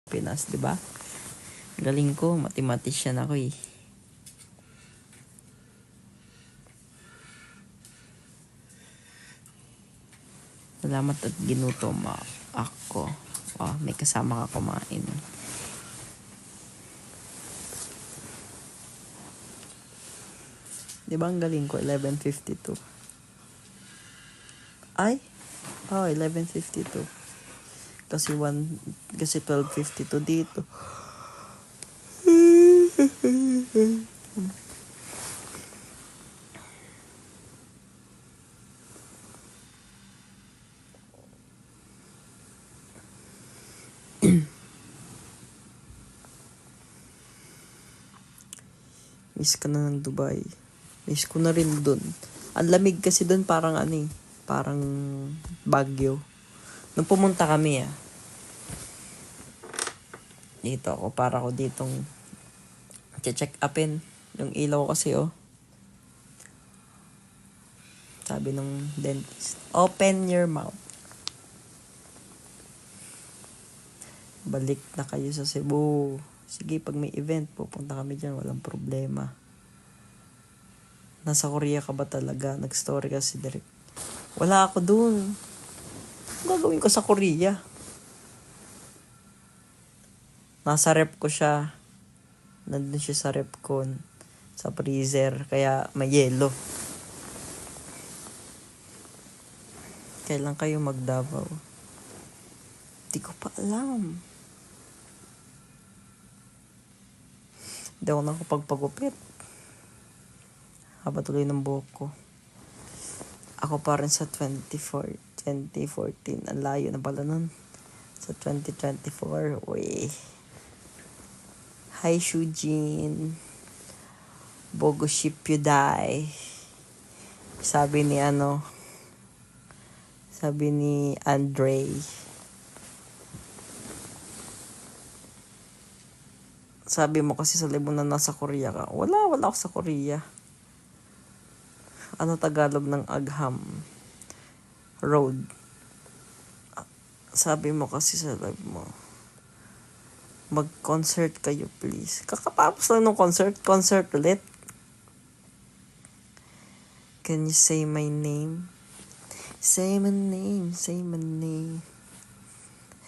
Pinas, di ba? Galing ko, mathematician ako eh. Salamat at ginutom ako. Oh, may kasama ka kumain. Di ba ang galing ko? 11:52. Ay? Oh, 11:52. Kasi 12:52 dito. Miss ka na ng Dubai. Miss ko na rin dun. Ang lamig kasi dun parang parang Baguio. Nung pumunta kami dito ako, para ko ditong check upin yung ilaw kasi sabi ng dentist, open your mouth. Balik na kayo sa Cebu. Sige, pag may event, pupunta kami dyan, walang problema. Nasa Korea ka ba talaga? Nag-story ka si Derek. Wala ako dun. Ang gagawin ko sa Korea? Nasa rep ko siya. Nandun siya sa rep ko. Sa freezer. Kaya may yelo. Kailan kayo mag-Davao? Di ko pa alam. Hindi ako nakapagpagupit. Haba tuloy ng buhok ko. Ako pa rin sa 2014. Ang layo na pala nun. Sa 2024. Uy. Hi, Shujin. Bogo ship you die. Sabi ni Andre. Sabi mo kasi sa libon na nasa Korea ka. Wala ako sa Korea. Ano Tagalog ng Agham Road? Sabi mo kasi sa live mo, mag-concert kayo please. Kakapapos lang ng concert ulit. Can you say my name? Say my name.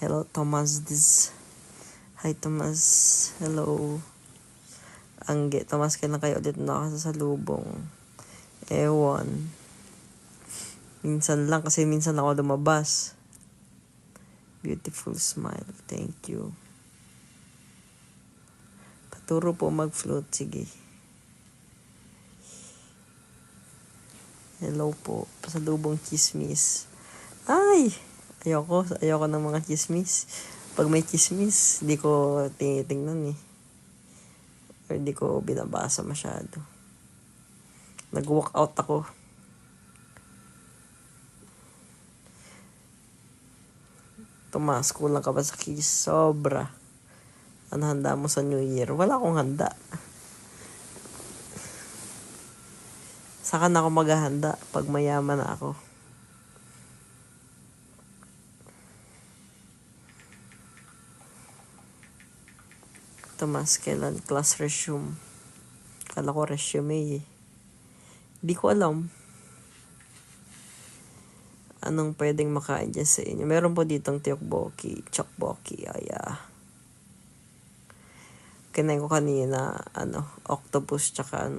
Hello, Thomas. Hi, Thomas. Hello. Angge, Thomas, kailan kayo ulit nakasasalubong? Ewan. Minsan lang kasi minsan ako lumabas. Beautiful smile. Thank you. Paturo po mag-float. Sige. Hello po. Pasalubong chismis. Ay! Ayoko ng mga chismis. Pag may chismis, di ko tinitingnan Or di ko binabasa masyado. Nag-walk out ako. Tomas, kulang ka ba sa kiss? Sobra. Ano handa mo sa New Year? Wala akong handa. Saka na ako maghahanda pag mayaman na ako. Tomas, kailan class resume? Kala ko resume Di ko alam. Anong pwedeng makain dyan sa inyo? Meron po ditong chokboki. Kinain ko kanina, octopus tsaka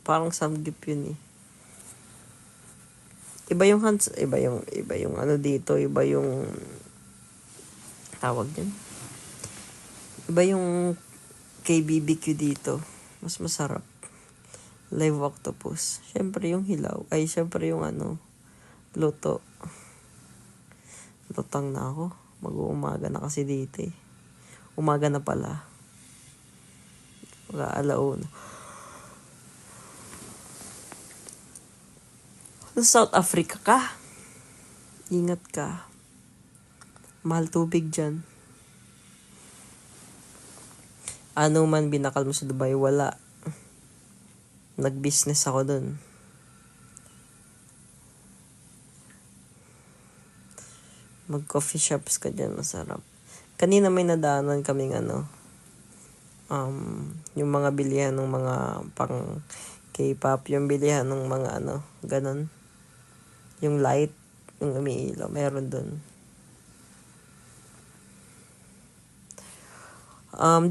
parang samgyup yun Iba yung dito, iba yung tawag din. Iba yung KBBQ dito. Mas masarap. Live octopus. Siyempre yung hilaw. Siyempre yung luto. Lutang na ako. Mag-uumaga na kasi dito Umaga na pala. Mag-aalaon. South Africa ka. Ingat ka. Mahal tubig dyan. Ano man binakal mo sa Dubai, wala. Nag-business ako dun. Mag-coffee shops ka dyan, masarap. Kanina may nadaanan kaming yung mga bilihan ng mga pang K-pop, yung bilihan ng mga ganun. Yung light, yung umiilaw, meron dun.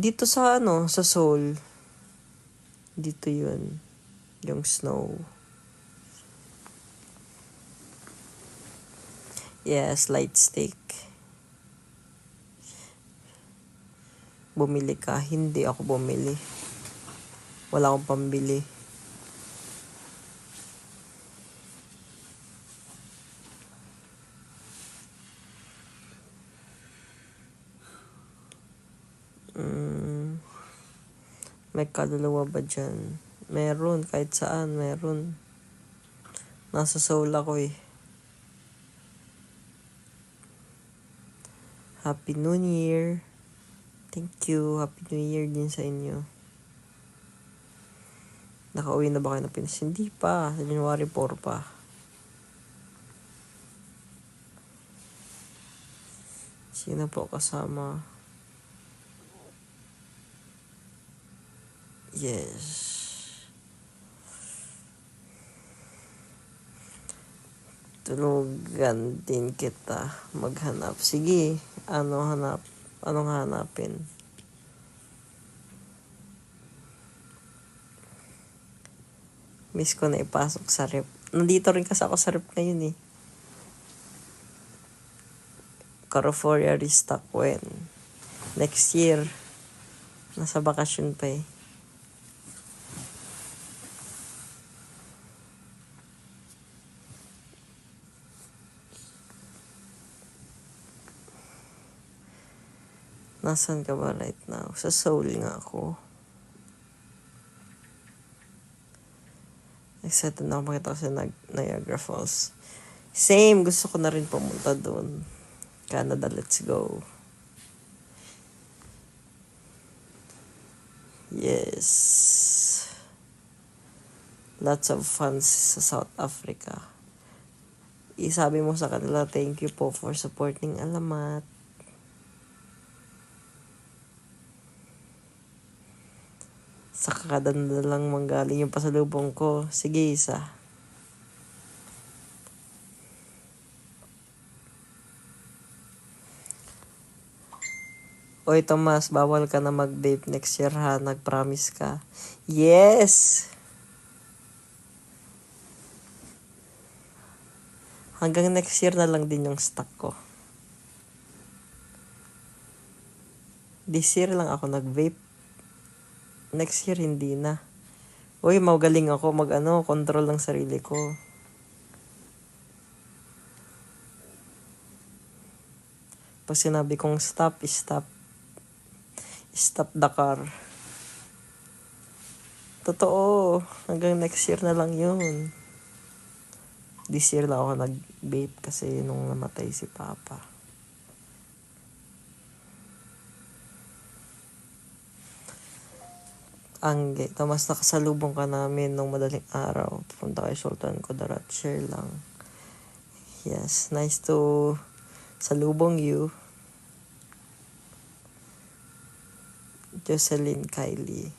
Dito sa sa Seoul, dito yun, yung snow. Yes, light stick. Bumili ka? Hindi ako bumili. Wala akong pambili. May kaluluwa ba dyan? Meron, kahit saan, meron. Nasa Seoul ako eh. Happy New Year. Thank you. Happy New Year din sa inyo. Nakauwi na ba kayo na Pinas? Hindi pa. January 4 pa. Sino po kasama? Yes. Tulugan din kita maghanap. Sige, hanap? Anong hanapin? Miss ko na ipasok sa rep. Nandito rin kasi ako sa rep ngayon eh. Carrefour restock when? Next year. Nasa bakasyon pa eh. Nasaan ka ba right now? Sa Seoul nga ako. Excited na ako makita ko sa Niagara Falls. Same, gusto ko na rin pumunta doon. Canada, let's go. Yes. Lots of fun sa South Africa. Isabi mo sa kanila, thank you po for supporting Alamat. Sa kakadanda lang manggaling yung pasalubong ko. Sige, isa. Oy, Tomas, bawal ka na mag-vape next year ha. Nag-promise ka. Yes! Hanggang next year na lang din yung stock ko. This year lang ako nag-vape. Next year, hindi na. Uy, magaling ako control ng sarili ko. Pag sinabi kong stop, stop. Stop the car. Totoo. Hanggang next year na lang yun. This year lang ako nag-vape kasi nung namatay si Papa. Angge, Tomas, nakasalubong ka namin nung madaling araw. Punta kay Sultan Kudarat. Share lang. Yes, nice to salubong you. Jocelyn Kylie.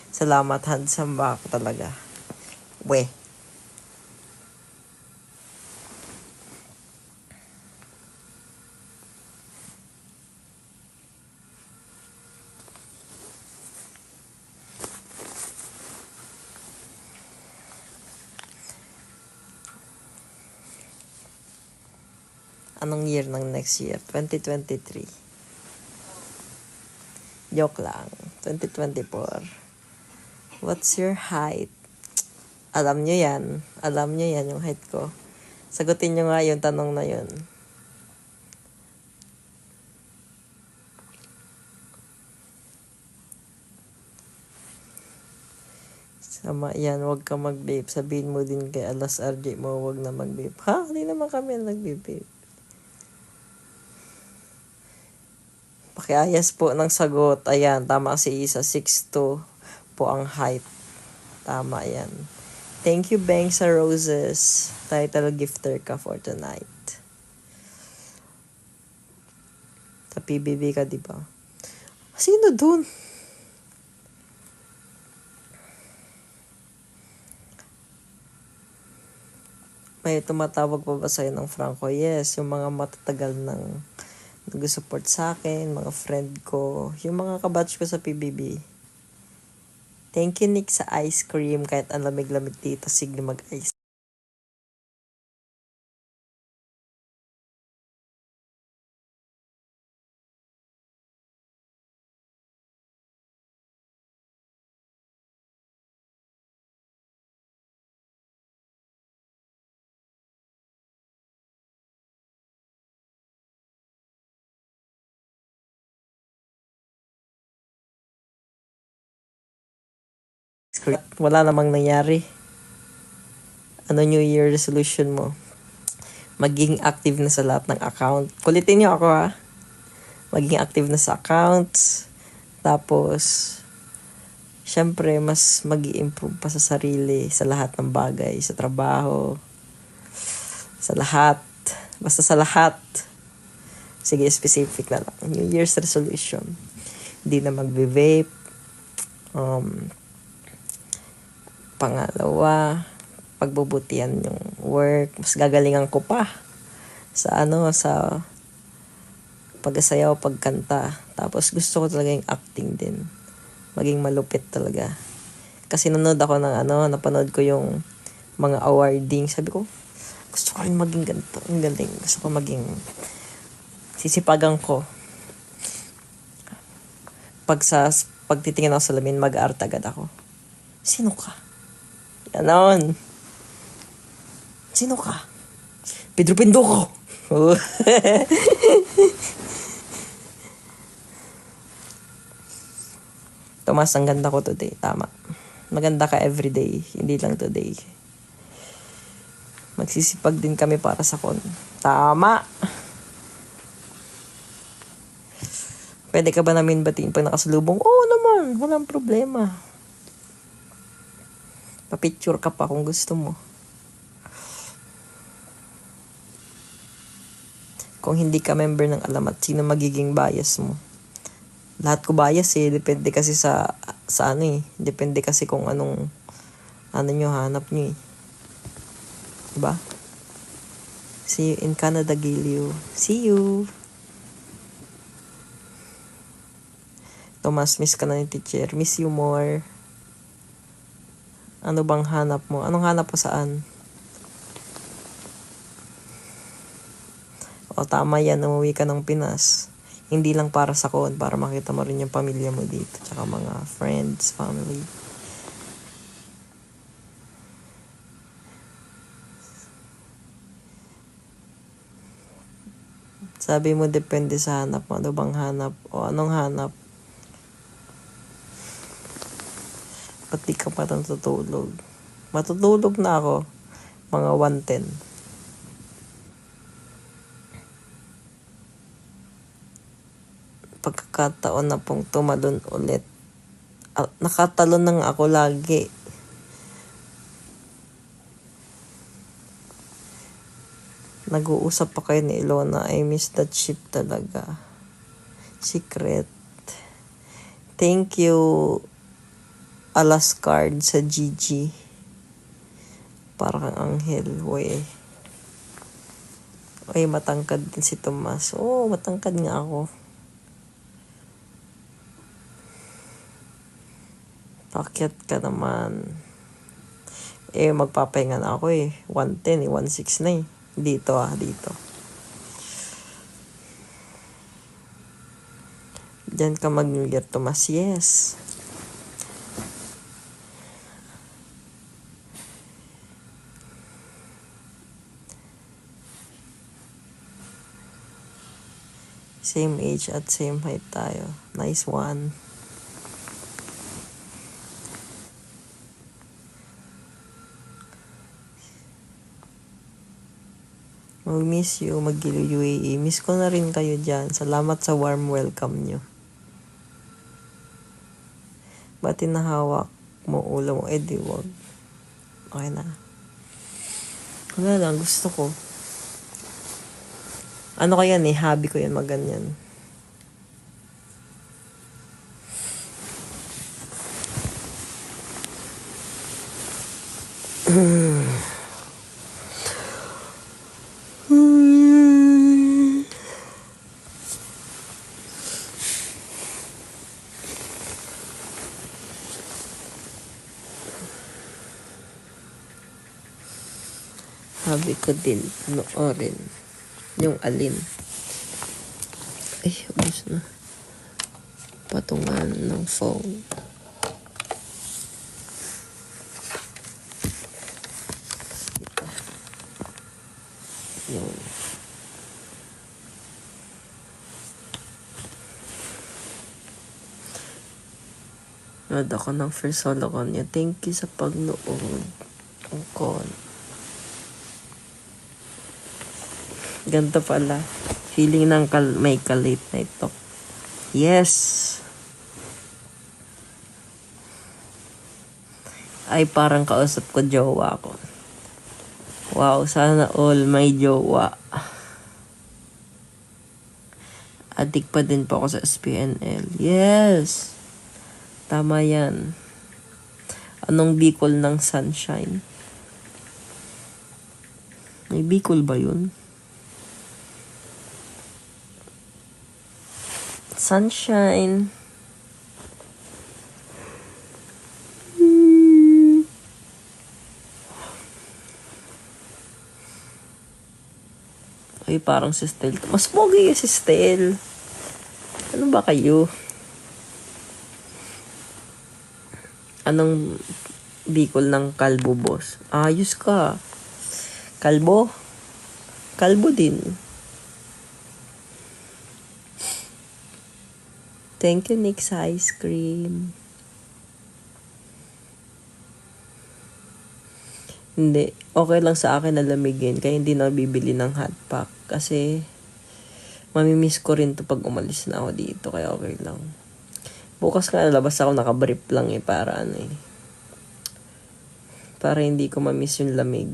Salamat, handsome ba ako talaga? We. Anong year ng next year? 2023. Joke lang. 2024. What's your height? Alam nyo yan. Alam nyo yan yung height ko. Sagutin nyo nga yung tanong na yun. Sama yan, wag ka mag-vape. Sabihin mo din kay Alas RJ mo, wag na mag-vape. Ha? Hindi naman kami nag-vape. Pakiayas po ng sagot. Ayan, tama si Isa. 6'2" po ang height. Tama yan. Thank you, Bang, sa roses. Title gifter ka for tonight. naka-PBB ka, di ba? Sino dun? May tumatawag pa ba sa'yo ng Franco? Yes, yung mga matatagal ng nag-support sa akin, mga friend ko, yung mga kabatch ko sa PBB. Thank you, Nick, sa ice cream. Kahit ang lamig-lamig dito, sige mag-ice. Wala namang nangyari. Ano New Year resolution mo? Maging active na sa lahat ng account. Kulitin niyo ako ha. Maging active na sa accounts. Tapos, syempre, mas mag-i-improve pa sa sarili, sa lahat ng bagay, sa trabaho, sa lahat. Basta sa lahat. Sige, specific na lang. New Year's resolution. Hindi na magbe-vape. Pangalawa, pagbubutihan yung work. Mas gagalingan ko pa sa pagsayaw, pagkanta. Tapos gusto ko talaga yung acting din. Maging malupit talaga. Kasi napanood ko yung mga awarding. Sabi ko, gusto ko rin maging ganito. Ang galing. Gusto ko maging sisipagan ko. Pag titingin ako sa salamin, mag-art agad ako. Sino ka? Ganon. Sino ka? Pedro Pinduko. Tomas, ang ganda ko today. Tama. Maganda ka everyday. Hindi lang today. Magsisipag din kami para sa kon. Tama. Pwede ka ba namin batiin pag nakasalubong? Oo naman. Walang problema. Pa-picture ka pa kung gusto mo. Kung hindi ka member ng Alamat, sino magiging bias mo? Lahat ko bias eh. Depende kasi sa Depende kasi kung anong nyo hanap nyo eh. Diba? See you in Canada, Gilio. See you. Thomas, miss ka na ni teacher. Miss you more. Ano bang hanap mo? Anong hanap mo saan? O tama yan, umuwi ka ng Pinas. Hindi lang para sa kon, para makita mo rin yung pamilya mo dito. Tsaka mga friends, family. Sabi mo, depende sa hanap mo. Ano bang hanap? O anong hanap? Ba't di ka pa natutulog? Matutulog na ako. Mga 1:10. Pagkakataon na pong tumalon ulit. Nakatalon nang ako lagi. Nag-uusap pa kayo ni Ilona. I miss that ship talaga. Secret. Thank you, Alas Card sa GG. Para kang anghel. Uy, matangkad din si Tomas. Oo, matangkad nga ako. Pakyat ka naman. Magpapahinga na ako 1:10 1:06 na Dito. Diyan ka mag-New Year, Tomas. Yes. Same age at same height tayo. Nice one. Mag-miss you, mag-Gilo UAE. Miss ko na rin kayo dyan. Salamat sa warm welcome nyo. Ba't tinahawak mo ulo mo? Di wag. Okay na. Wala lang, gusto ko. Ano ko yan hobby ko yan, maganyan. Sabi ko din, panoorin. Yung alin. Ay, ubus na. Patungan ng phone. Yun. Nod ako ng first solo ko niya. Thank you sa pagnood. Ang con. Ganto pala. Feeling ng may ka-late night talk. Yes! Ay, parang kausap ko jowa ko. Wow, sana all may jowa. Adik pa din po ako sa SPNL. Yes! Tama yan. Anong Bicol ng Sunshine? May Bicol ba yun? Sunshine. Ay, parang si Stel. Mas pogi si Stel. Ano ba kayo? Anong Bicol ng kalbo, boss? Ayos ka. Kalbo? Kalbo din. Thank you, Nick, sa ice cream. Hindi. Okay lang sa akin na lamigin. Kaya hindi na bibili ng hot pack. Kasi mamimiss ko rin to pag umalis na ako dito. Kaya okay lang. Bukas nga labas ako, nakabrief lang para ano eh. Para hindi ko mamiss yung lamig.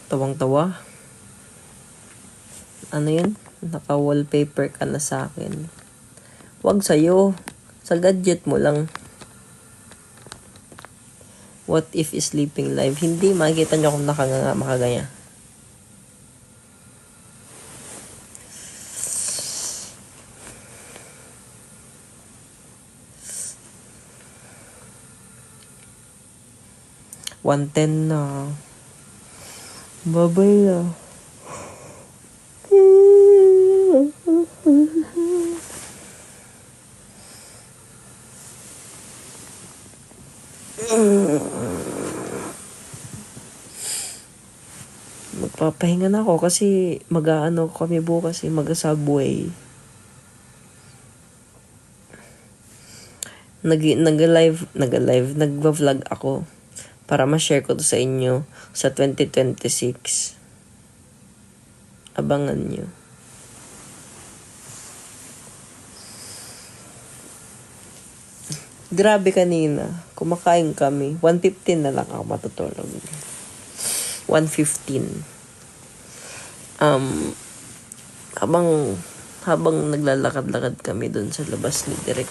Tawang-tawa. Ano yun? Naka-wallpaper ka na sa akin. Wag sa'yo. Sa gadget mo lang. What if sleeping live? Hindi, makikita nyo kung makagaya. $110 na. Babay na. Magpapahinga na ako kasi mag-aano kami bukas mag-subway. Nag-vlog ako para ma-share ko to sa inyo sa 2026. Abangan nyo. Grabe kanina. Kumakain kami. 1:15 na lang ako matutulog. 1:15. Habang naglalakad-lakad kami doon sa labas ni Direk,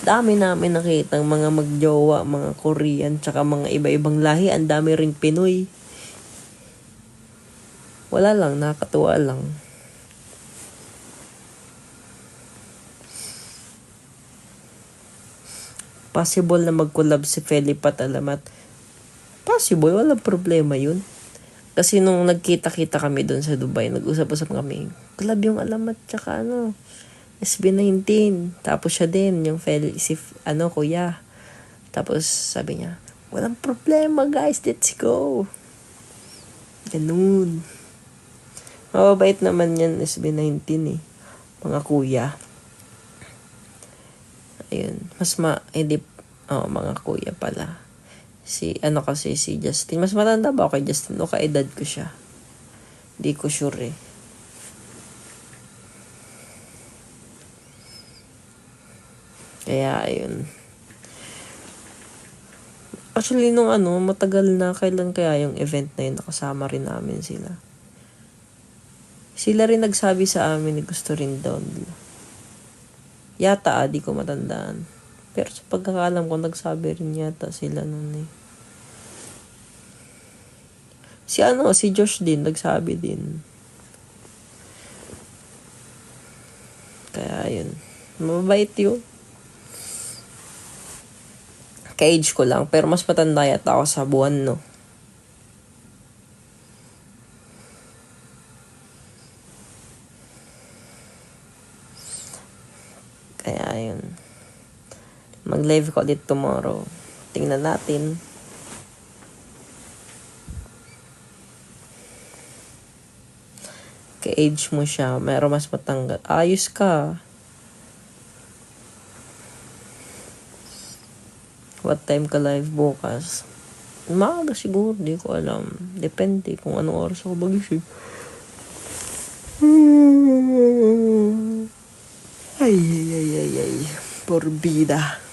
dami namin nakitang mga magjowa, mga Korean, tsaka mga iba-ibang lahi. Ang dami ring Pinoy. Wala lang, nakakatuwa lang. Possible na mag-collab si Felipe at Alamat. Possible, walang problema yun. Kasi nung nagkita-kita kami doon sa Dubai, nag-usap-usap kami. Collab yung Alamat tsaka SB19. Tapos siya din, yung kuya. Tapos sabi niya, walang problema guys, let's go. Ganun. Mababait naman yan, SB19 eh. Mga kuya. Ayun. Mga kuya pala. Si Justin. Mas matanda ba ako kay Justin? O kaedad ko siya? Di ko sure eh. Kaya, ayun. Actually, matagal na, kailan kaya yung event na yun, nakasama rin namin sila. Sila rin nagsabi sa amin, gusto rin daw nila. Yata, di ko matandaan. Pero sa pagkakaalam ko, nagsabi rin yata sila nun eh. Si Josh din, nagsabi din. Kaya yun. Mabait yun. Ka-age ko lang, pero mas matanda yata ako sa buwan, no? Kaya yun. Mag-live ko ulit tomorrow. Tingnan natin. Ka-age mo siya, mayroon mas matanggal. Ayos ka. What time ka live bukas? Maaga siguro, di ko alam. Depende kung anong oras ako magising. Ay. Porbida.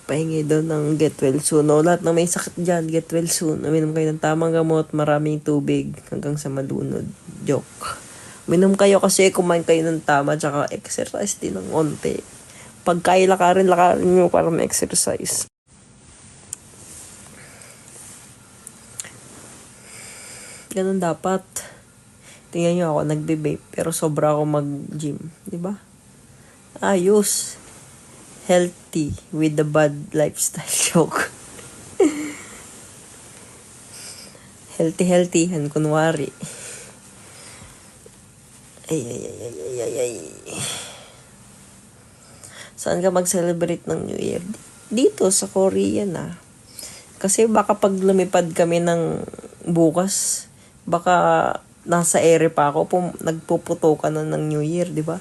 Pahingi daw ng get well soon. O, lahat na may sakit dyan, get well soon. Uminom kayo ng tamang gamot, maraming tubig, hanggang sa malunod. Joke. Uminom kayo kasi kumain kayo ng tama, tsaka exercise din ng onte. Pag kaya lakarin nyo para ma-exercise. Ganun dapat. Tingnan nyo ako, nagbe-vape, pero sobra ako mag-gym. Diba? Ayos. Healthy with the bad lifestyle joke. Healthy, kunwari. Ay. Saan ka mag-celebrate ng New Year? Dito, sa Korea na. Kasi baka pag lumipad kami ng bukas, baka nasa ere pa ako, nagpuputukan na ng New Year, di ba?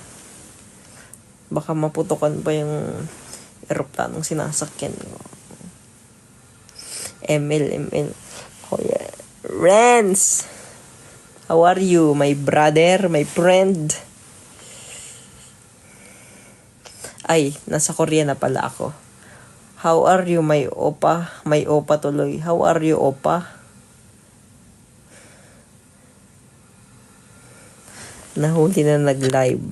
Baka maputukan pa yung eroplanong sinasakyan ko. ML. Oh yeah. Renz! How are you, my brother, my friend? Ay, nasa Korea na pala ako. How are you, my opa? May opa tuloy. How are you, opa? Nahuli na nag-live.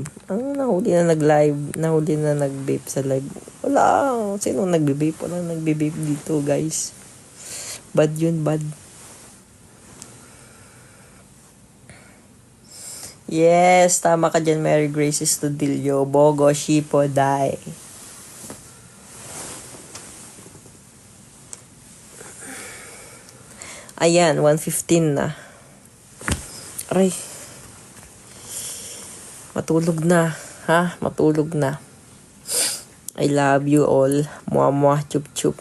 Nahuli na nag-vape sa live. Wala. Sino nagbe-vape? Wala nagbe-vape dito, guys. Bad yun, bad. Yes, tama ka dyan, Mary Grace Estudillo. Bogo, Shipo, Dai. Ayan, 1:15 na. Aray. Matulog na. Ha? Matulog na. I love you all. Mwah, mwah, chup, chup.